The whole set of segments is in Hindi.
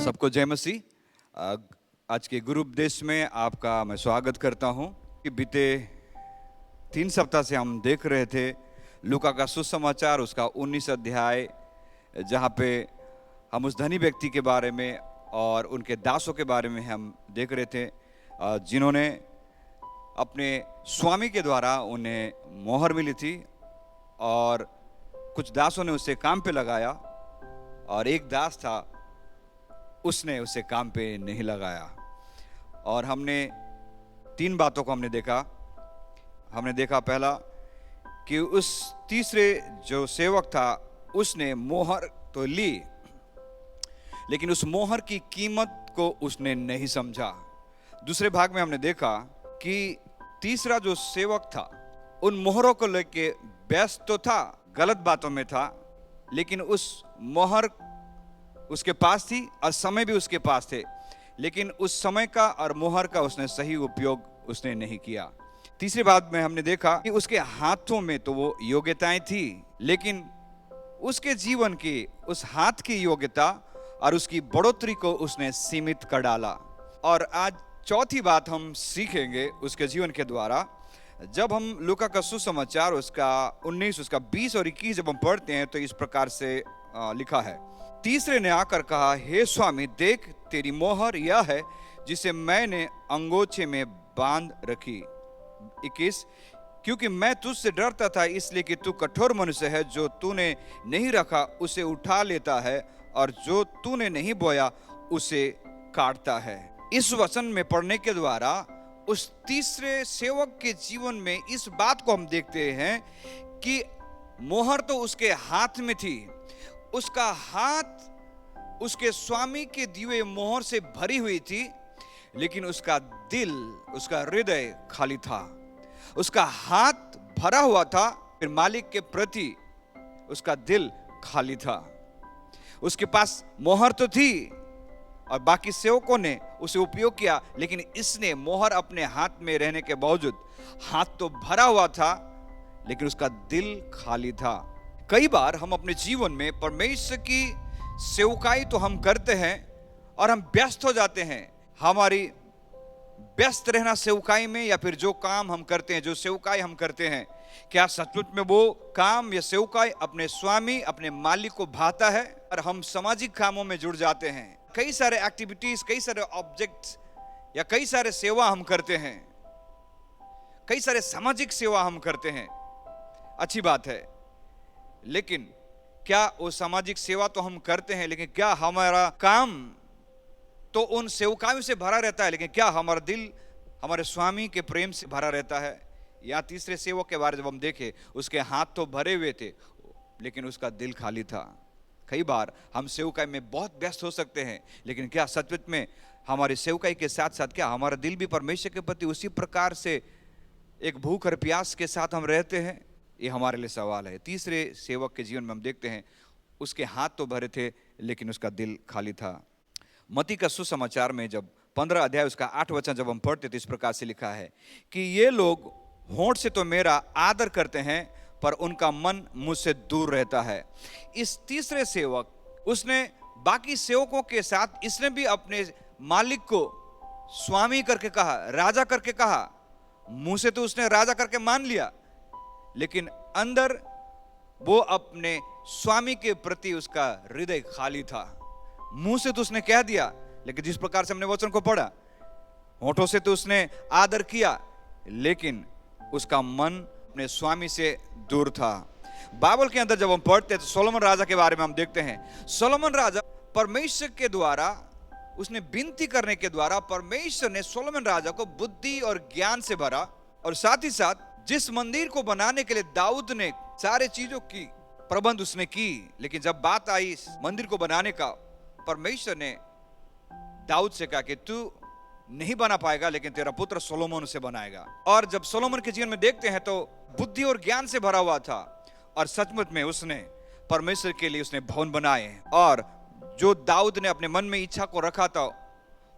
सबको जय मसीह। आज के गुरु उपदेश में आपका मैं स्वागत करता हूं कि बीते 3 सप्ताह से हम देख रहे थे लूका का सुसमाचार, उसका 19 अध्याय, जहां पे हम उस धनी व्यक्ति के बारे में और उनके दासों के बारे में हम देख रहे थे, जिन्होंने अपने स्वामी के द्वारा उन्हें मोहर मिली थी और कुछ दासों ने उसे काम पे लगाया और एक दास था, उसने उसे काम पे नहीं लगाया। और हमने 3 बातों को हमने देखा। पहला कि उस तीसरे जो सेवक था उसने मोहर तो ली, लेकिन उस मोहर की कीमत को उसने नहीं समझा। दूसरे भाग में हमने देखा कि तीसरा जो सेवक था उन मोहरों को लेके व्यस्त तो था, गलत बातों में था, लेकिन उस मोहर उसके पास थी और समय भी उसके पास थे, लेकिन उस समय का और मोहर का उसने सही उपयोग उसने नहीं किया। तीसरी बात में हमने देखा कि उसके हाथों में तो वो योग्यताएं थी, लेकिन उसके जीवन की उस हाथ की योग्यता और उसकी बढ़ोतरी को उसने सीमित कर डाला। और आज चौथी बात हम सीखेंगे उसके जीवन के द्वारा। जब हम लूका का सुसमाचार उसका 19, उसका 20 और 21 जब हम पढ़ते हैं तो इस प्रकार से लिखा है। तीसरे ने आकर कहा, हे स्वामी, देख तेरी मोहर यह है जिसे मैंने अंगोछे में बांध रखी। 21, क्योंकि मैं तुझसे डरता था, इसलिए कि तू कठोर मनुष्य है, जो तूने नहीं रखा उसे उठा लेता है और जो तूने नहीं बोया उसे काटता है। इस वचन में पढ़ने के द्वारा उस तीसरे सेवक के जीवन में इस बात को हम देखते हैं कि मोहर तो उसके हाथ में थी, उसका हाथ उसके स्वामी के दिए मोहर से भरी हुई थी, लेकिन उसका दिल, उसका हृदय खाली था। उसका हाथ भरा हुआ था, फिर मालिक के प्रति उसका दिल खाली था। उसके पास मोहर तो थी और बाकी सेवकों ने उसे उपयोग किया, लेकिन इसने मोहर अपने हाथ में रहने के बावजूद हाथ तो भरा हुआ था, लेकिन उसका दिल खाली था। कई बार हम अपने जीवन में परमेश्वर की सेवकाई तो हम करते हैं और हम व्यस्त हो जाते हैं। हमारी व्यस्त रहना सेवकाई में, या फिर जो काम हम करते हैं, जो सेवकाई हम करते हैं, क्या सचमुच में वो काम या सेवकाई अपने स्वामी, अपने मालिक को भाता है? और हम सामाजिक कामों में जुड़ जाते हैं, कई सारे एक्टिविटीज, कई सारे ऑब्जेक्ट्स या कई सारे सेवा हम करते हैं, कई सारे सामाजिक सेवा हम करते हैं। अच्छी बात है, लेकिन क्या वो सामाजिक सेवा तो हम करते हैं, लेकिन क्या हमारा काम तो उन सेवकाओं से भरा रहता है, लेकिन क्या हमारा दिल हमारे स्वामी के प्रेम से भरा रहता है? या तीसरे सेवक के बारे में जब हम देखें, उसके हाथ तो भरे हुए थे, लेकिन उसका दिल खाली था। कई बार हम सेवकाई में बहुत व्यस्त हो सकते हैं, लेकिन क्या सचमुच में हमारी सेवकाई के साथ साथ क्या हमारा दिल भी परमेश्वर के प्रति उसी प्रकार से एक भूख और प्यास के साथ हम रहते हैं? ये हमारे लिए सवाल है। तीसरे सेवक के जीवन में हम देखते हैं, उसके हाथ तो भरे थे, लेकिन उसका दिल खाली था। मत्ती का सुसमाचार में जब 15 अध्याय उसका 8 वचन जब हम पढ़ते तो इस प्रकार से लिखा है कि ये लोग होंठ से तो मेरा आदर करते हैं, पर उनका मन मुझसे दूर रहता है। इस तीसरे सेवक, उसने बाकी सेवकों के साथ इसने भी अपने मालिक को स्वामी करके कहा, राजा करके कहा। मुंह से तो उसने राजा करके मान लिया, लेकिन अंदर वो अपने स्वामी के प्रति उसका हृदय खाली था। मुंह से तो उसने कह दिया, लेकिन जिस प्रकार से हमने वचन को पढ़ा, होठों से तो उसने आदर किया, लेकिन उसका मन अपने स्वामी से दूर था। बाइबल के अंदर जब हम पढ़ते हैं तो सोलोमन राजा के बारे में हम देखते हैं। सोलोमन राजा परमेश्वर के द्वारा, उसने विनती करने के द्वारा परमेश्वर ने सोलोमन राजा को बुद्धि और ज्ञान से भरा, और साथ ही साथ जिस मंदिर को बनाने के लिए दाऊद ने सारे चीजों की प्रबंध उसने की, लेकिन जब बात आई मंदिर को बनाने का, परमेश्वर ने दाऊद से कहा कि तू नहीं बना पाएगा, लेकिन तेरा पुत्र सोलोमन उसे बनाएगा। और जब सोलोमन के जीवन में देखते हैं तो बुद्धि और ज्ञान से भरा हुआ था, और सचमुच में उसने परमेश्वर के लिए उसने भवन बनाए, और जो दाऊद ने अपने मन में इच्छा को रखा था,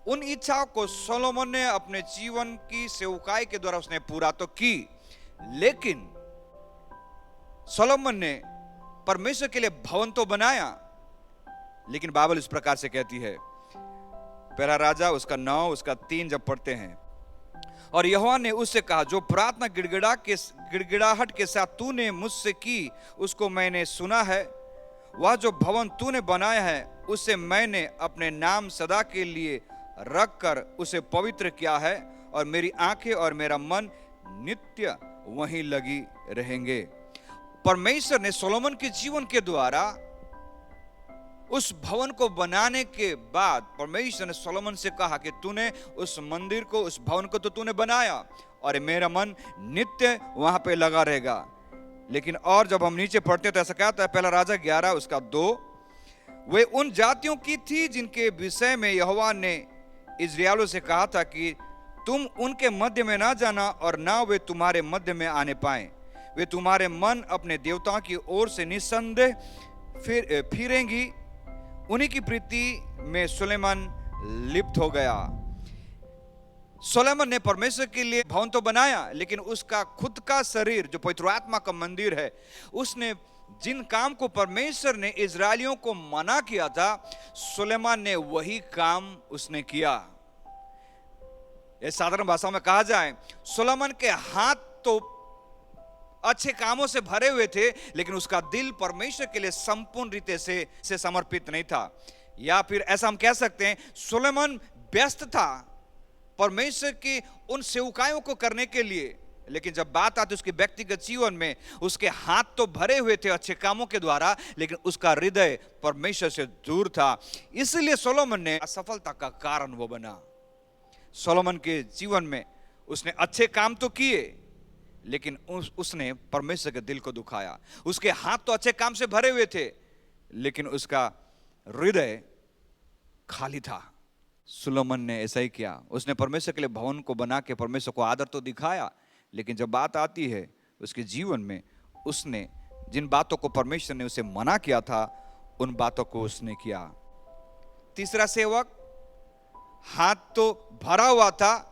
उन इच्छाओं को सोलोमन ने अपने जीवन की सेवकाई के द्वारा उसने पूरा तो की, लेकिन सोलोमन ने परमेश्वर के लिए भवन तो बनाया, लेकिन बाइबल इस प्रकार से कहती है पहला राजा उसका 9 उसका 3 जब पढ़ते हैं, और यहोवा ने उससे कहा, जो प्रार्थना गिड़गिड़ाहट के साथ तूने मुझसे की उसको मैंने सुना है। वह जो भवन तूने बनाया है उसे मैंने अपने नाम सदा के लिए रख कर उसे पवित्र किया है, और मेरी आंखें और मेरा मन नित्य वहीं लगी रहेंगे। परमेश्वर ने सोलोमन के जीवन के द्वारा उस भवन को बनाने के बाद परमेश्वर ने सोलोमन से कहा कि तूने उस मंदिर को, उस भवन को तो तूने बनाया और मेरा मन नित्य वहां पे लगा रहेगा। लेकिन और जब हम नीचे पढ़ते तो ऐसा कहता है, पहला राजा 11 उसका 2, वे उन जातियों की थी जिनके विषय में यहोवा ने इस्राएलियों से कहा था कि तुम उनके मध्य में ना जाना और ना वे तुम्हारे मध्य में आने पाए। वे तुम्हारे मन अपने देवताओं की ओर से निस्संदेह फिरेंगी। उन्हीं की प्रीति में सुलेमान लिप्त हो गया। सोलोमन ने परमेश्वर के लिए भवन तो बनाया, लेकिन उसका खुद का शरीर जो पवित्र आत्मा का मंदिर है, उसने जिन काम को परमेश्वर ने इजरायलियों को मना किया था, सुलेमान ने वही काम उसने किया। ये साधारण भाषा में कहा जाए, सोलोमन के हाथ तो अच्छे कामों से भरे हुए थे, लेकिन उसका दिल परमेश्वर के लिए संपूर्ण रीते से समर्पित नहीं था। या फिर ऐसा हम कह सकते हैं, सोलोमन व्यस्त था परमेश्वर की उन सेवकायों को करने के लिए, लेकिन जब बात आती उसके व्यक्तिगत जीवन में, उसके हाथ तो भरे हुए थे अच्छे कामों के द्वारा, लेकिन उसका हृदय परमेश्वर से दूर था। इसलिए सोलोमन ने असफलता का कारण वो बना। सोलोमन के जीवन में उसने अच्छे काम तो किए, लेकिन उसने परमेश्वर के दिल को दुखाया। उसके हाथ तो अच्छे काम से भरे हुए थे, लेकिन उसका हृदय खाली था। सुलेमान ने ऐसा ही किया। उसने परमेश्वर के लिए भवन को बना के परमेश्वर को आदर तो दिखाया, लेकिन जब बात आती है उसके जीवन में, उसने जिन बातों को परमेश्वर ने उसे मना किया था, उन बातों को उसने किया। तीसरा सेवक, हाथ तो भरा हुआ था,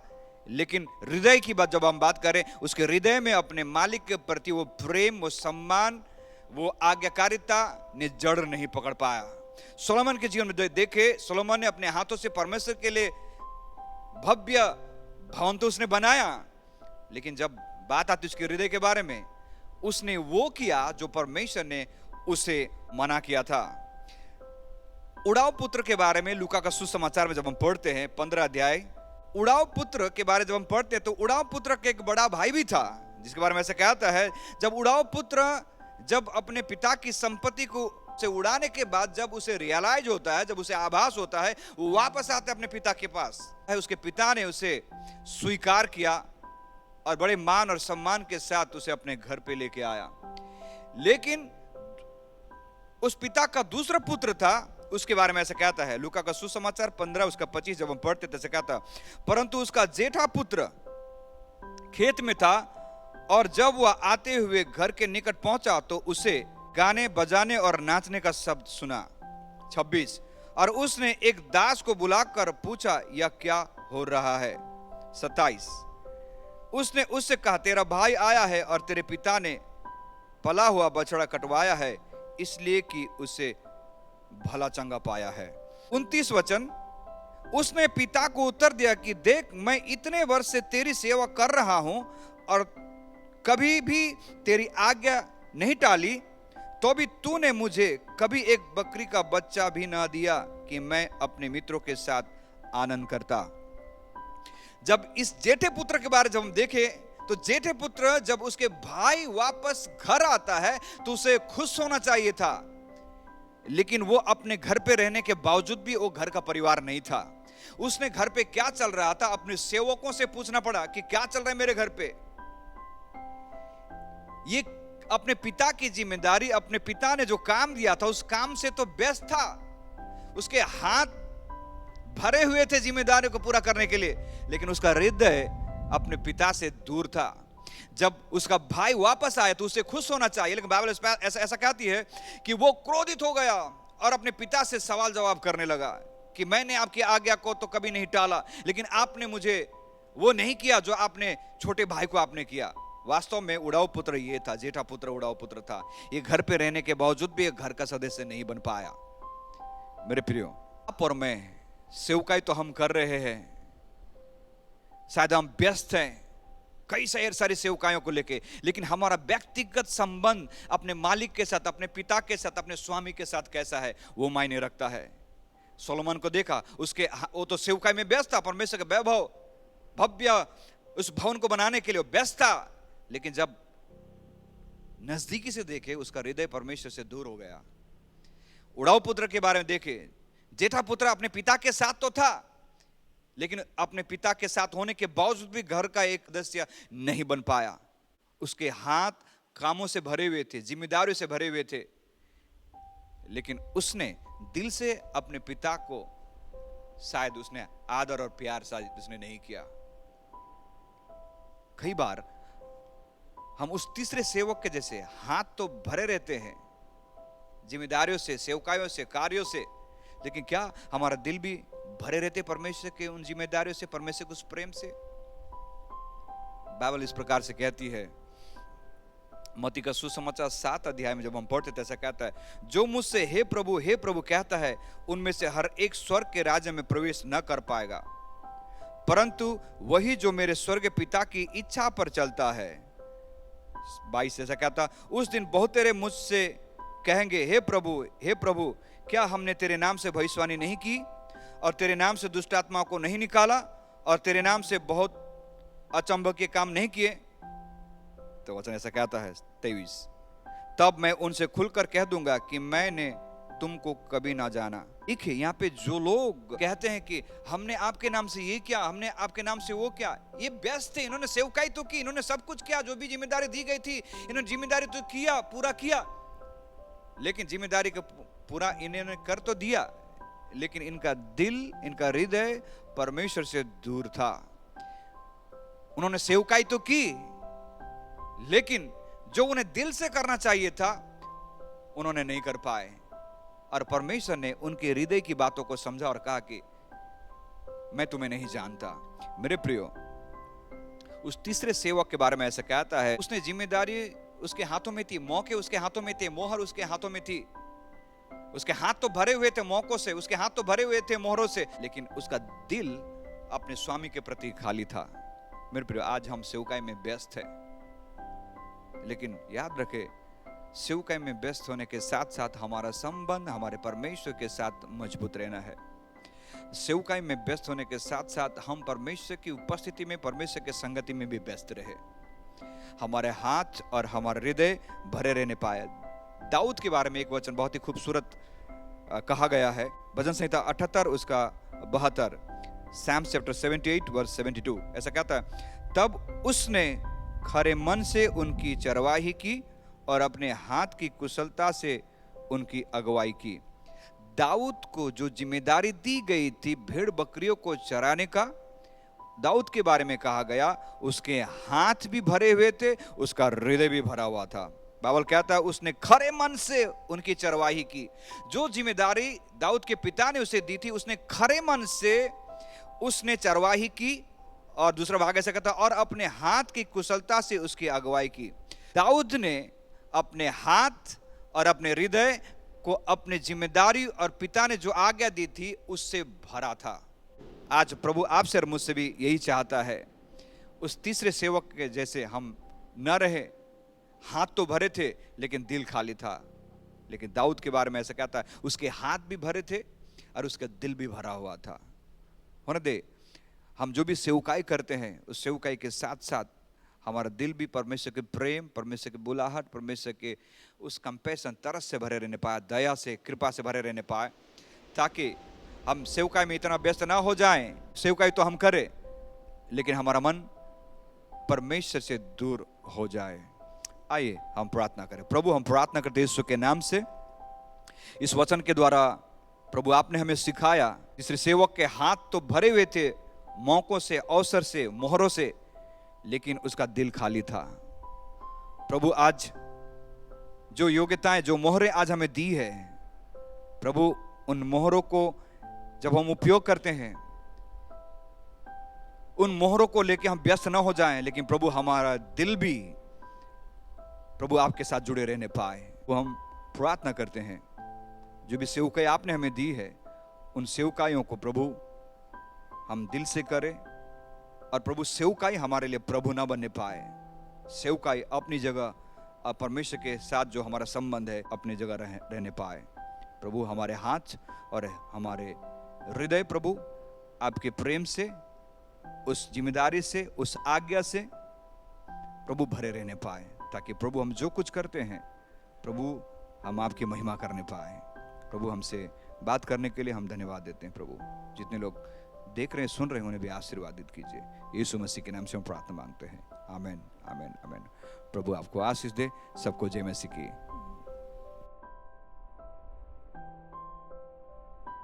लेकिन हृदय की बात जब हम बात करें, उसके हृदय में अपने मालिक के प्रति वो प्रेम, वो सम्मान, वो आज्ञाकारिता ने जड़ नहीं पकड़ पाया। सोलोमन के जीवन में देखे, सोलोमन ने अपने हाथों से परमेश्वर के लिए भव्य भवन तो उसने बनाया, लेकिन जब बात आती उसके हृदय के बारे में, उसने वो किया जो परमेश्वर ने उसे मना किया था। उड़ाव पुत्र के बारे में लूका का सुसमाचार में जब हम पढ़ते हैं 15 अध्याय, उड़ाव पुत्र के बारे में जब हम पढ़ते हैं तो उड़ाव पुत्र के एक बड़ा भाई भी था, जिसके बारे में ऐसा कहता है, जब उड़ाव पुत्र जब अपने पिता की संपत्ति को से उड़ाने के बाद जब उसे रियलाइज होता है, जब उसे आभास होता है, वो वापस आता है अपने पिता के पास। उसके पिता ने उसे स्वीकार किया और बड़े मान और सम्मान के साथ उसे अपने घर पे लेके आया। लेकिन उस पिता का दूसरा पुत्र था, उसके बारे में ऐसा कहता है लूका का सुसमाचार 15 उसका 25 जब हम पढ़ते थे, कहता, परंतु उसका जेठा पुत्र खेत में था, और जब वह आते हुए घर के निकट पहुंचा तो उसे गाने बजाने और नाचने का शब्द सुना। 26, और उसने एक दास को बुलाकर पूछा, यह क्या हो रहा है। 27, उसने उससे कहा, तेरा भाई आया है और तेरे पिता ने पला हुआ बछड़ा कटवाया है, इसलिए कि उसे भला चंगा पाया है। 29 वचन, उसने पिता को उत्तर दिया कि देख, मैं इतने वर्ष से तेरी सेवा कर रहा हूं और कभी भी तेरी आज्ञा नहीं टाली, तो भी तूने मुझे कभी एक बकरी का बच्चा भी ना दिया कि मैं अपने मित्रों के साथ आनंद करता। जब इस जेठे पुत्र के बारे में जब हम देखें तो जेठे पुत्र जब उसके भाई वापस घर आता है तो उसे खुश होना चाहिए था, लेकिन वो अपने घर पे रहने के बावजूद भी वो घर का परिवार नहीं था। उसने घर पे क्या चल रहा था अपने सेवकों से पूछना पड़ा कि क्या चल रहा है मेरे घर पे। ये अपने पिता की जिम्मेदारी, अपने पिता ने जो काम दिया था उस काम से तो व्यस्त था, उसके हाथ भरे हुए थे जिम्मेदारी को पूरा करने के लिए, लेकिन उसका हृदय अपने पिता से दूर था। जब उसका भाई वापस आया तो उसे खुश होना चाहिए, लेकिन बाइबल ऐसा कहती है कि वो क्रोधित हो गया और अपने पिता से सवाल जवाब करने लगा कि मैंने आपकी आज्ञा को तो कभी नहीं टाला, लेकिन आपने मुझे वो नहीं किया जो आपने छोटे भाई को आपने किया। वास्तव में उड़ाऊ पुत्र ये था, जेठा पुत्र उड़ाऊ पुत्र था। ये घर पे रहने के बावजूद भी एक घर का सदस्य नहीं बन पाया। मेरे प्रियो, आप और मैं सेवकाई तो हम कर रहे हैं, शायद हम व्यस्त हैं कई सारी सेवकाइयों को लेके, लेकिन हमारा व्यक्तिगत संबंध अपने मालिक के साथ, अपने पिता के साथ, अपने स्वामी के साथ कैसा है, वो मायने रखता है। सोलोमन को देखा, वो तो सेवकाई में व्यस्त था, परमेश्वर का वैभव भव्य उस भवन को बनाने के लिए व्यस्त था, लेकिन जब नजदीकी से देखे उसका हृदय परमेश्वर से दूर हो गया। उड़ाऊ पुत्र के बारे में देखे, जेठा पुत्र अपने पिता के साथ तो था, लेकिन अपने पिता के साथ होने के बावजूद भी घर का एक सदस्य नहीं बन पाया। उसके हाथ कामों से भरे हुए थे, जिम्मेदारियों से भरे हुए थे, लेकिन उसने दिल से अपने पिता को शायद उसने आदर और प्यार शायद उसने नहीं किया। कई बार हम उस तीसरे सेवक के जैसे हाथ तो भरे रहते हैं जिम्मेदारियों से, सेवकाइयों से, कार्यों से, लेकिन क्या हमारा दिल भी भरे रहते परमेश्वर के उन जिम्मेदारियों से, परमेश्वर के उस प्रेम से? बाइबल इस प्रकार से कहती है, मत्ती का सुसमाचार 7 अध्याय में जब हम पढ़ते हैं, ऐसा कहता है, जो मुझसे हे प्रभु कहता है, उनमें से हर एक स्वर्ग के राज्य में प्रवेश न कर पाएगा, परंतु वही जो मेरे स्वर्ग पिता की इच्छा पर चलता है। 22 ऐसा कहता, उस दिन बहुत तेरे मुझसे कहेंगे, हे प्रभु क्या हमने तेरे नाम से भविष्यवाणी नहीं की, और तेरे नाम से दुष्ट आत्माओं को नहीं निकाला, और तेरे नाम से बहुत अचंभव के काम नहीं किए? तो वचन ऐसा कहता है 23, तब मैं उनसे खुलकर कह दूंगा कि मैंने तुमको कभी ना जाना। देखिए, यहाँ पे जो लोग कहते हैं कि हमने आपके नाम से ये किया, हमने आपके नाम से वो किया, ये व्यस्त थे, इन्होंने सेवकाई तो की, इन्होंने सब कुछ किया, जो भी जिम्मेदारी दी गई थी इन्होंने जिम्मेदारी तो किया, पूरा किया, लेकिन जिम्मेदारी को पूरा इन्होंने कर तो दिया, लेकिन इनका दिल, इनका हृदय परमेश्वर से दूर था। उन्होंने सेवकाई तो की, लेकिन जो उन्हें दिल से करना चाहिए था उन्होंने नहीं कर पाए, और परमेश्वर ने उनके हृदय की बातों को समझा और कहा कि मैं तुम्हें नहीं जानता। मेरे प्रियो, उस तीसरे सेवक के बारे में ऐसा कहता है, उसने जिम्मेदारी उसके हाथों में थी, मौके उसके हाथों में थे, मोहर उसके हाथों में थी, उसके हाथ तो भरे हुए थे मौकों से, उसके हाथ तो भरे हुए थे मोहरों से, लेकिन उसका दिल अपने स्वामी के प्रति खाली था। मेरे प्रियो, आज हम सेवकाई में व्यस्त हैं, लेकिन याद रखे, सेवकाई में व्यस्त होने के साथ साथ हमारा संबंध हमारे परमेश्वर के साथ मजबूत रहना है। सेवकाई में व्यस्त होने के साथ साथ हम परमेश्वर की उपस्थिति में, परमेश्वर के संगति में भी व्यस्त रहे, हमारे हाथ और हमारा हृदय भरे रहने पाए। दाऊद के बारे में एक वचन बहुत ही खूबसूरत कहा गया है, भजन संहिता 78 उसका 72, Psalm chapter 78 verse 72, ऐसा कहता है, तब उसने खरे मन से उनकी चरवाही की और अपने हाथ की कुशलता से उनकी अगुवाई की। दाऊद को जो जिम्मेदारी दी गई थी भेड़ बकरियों को चराने का, दाऊद के बारे में कहा गया, उसके हाथ भी भरे हुए थे, उसका हृदय भी भरा हुआ था। बाइबल कहता है उसने खरे मन से उनकी चरवाही की। जो जिम्मेदारी दाऊद के पिता ने उसे दी थी, उसने खरे मन से उसने चरवाही की, और दूसरा भाग ऐसा कहता, और अपने हाथ की कुशलता से उसकी अगुवाई की। दाऊद ने अपने हाथ और अपने हृदय को अपने जिम्मेदारी और पिता ने जो आज्ञा दी थी उससे भरा था। आज प्रभु आपसे और मुझसे भी यही चाहता है, उस तीसरे सेवक के जैसे हम न रहे। हाथ तो भरे थे लेकिन दिल खाली था। लेकिन दाऊद के बारे में ऐसा कहता है, उसके हाथ भी भरे थे और उसका दिल भी भरा हुआ था। होने दे, हम जो भी सेवकाई करते हैं उस सेवकाई के साथ साथ हमारा दिल भी परमेश्वर के प्रेम, परमेश्वर के बुलाहट, परमेश्वर के उस कंपैशन, तरस से भरे रहने पाए, दया से, कृपा से भरे रहने पाए, ताकि हम सेवकाई में इतना व्यस्त ना हो जाएं। सेवकाई तो हम करें लेकिन हमारा मन परमेश्वर से दूर हो जाए। आइए हम प्रार्थना करें। प्रभु, हम प्रार्थना करते हैं यीशु के नाम से, इस वचन के द्वारा प्रभु आपने हमें सिखाया, तीसरे सेवक के हाथ तो भरे हुए थे मौकों से, अवसर से, मोहरों से, लेकिन उसका दिल खाली था। प्रभु, आज जो योग्यताएं, जो मोहरें आज हमें दी है प्रभु, उन मोहरों को जब हम उपयोग करते हैं, उन मोहरों को लेकर हम व्यस्त ना हो जाएं, लेकिन प्रभु हमारा दिल भी प्रभु आपके साथ जुड़े रहने पाए। वो हम प्रार्थना करते हैं, जो भी सेवकाई आपने हमें दी है उन सेवकाइयों को प्रभु हम दिल से करें, और प्रभु सेवकाई हमारे लिए प्रभु ना बनने पाए। सेवकाई अपनी जगह परमेश्वर के साथ जो हमारा संबंध है अपनी जगह रहने पाए। प्रभु हमारे हाथ और हमारे हृदय प्रभु आपके प्रेम से, उस जिम्मेदारी से, उस आज्ञा से प्रभु भरे रहने पाए, ताकि प्रभु हम जो कुछ करते हैं प्रभु हम आपकी महिमा करने पाए। प्रभु हमसे बात करने के लिए हम धन्यवाद देते हैं। प्रभु जितने लोग देख रहे हैं, सुन रहे हैं, उन्हें भी आशीर्वादित कीजिए। यीशु मसीह के नाम से हम प्रार्थना मांगते हैं। आमीन, आमीन, आमीन। प्रभु आपको आशीष दे। सबको जय मसीह की।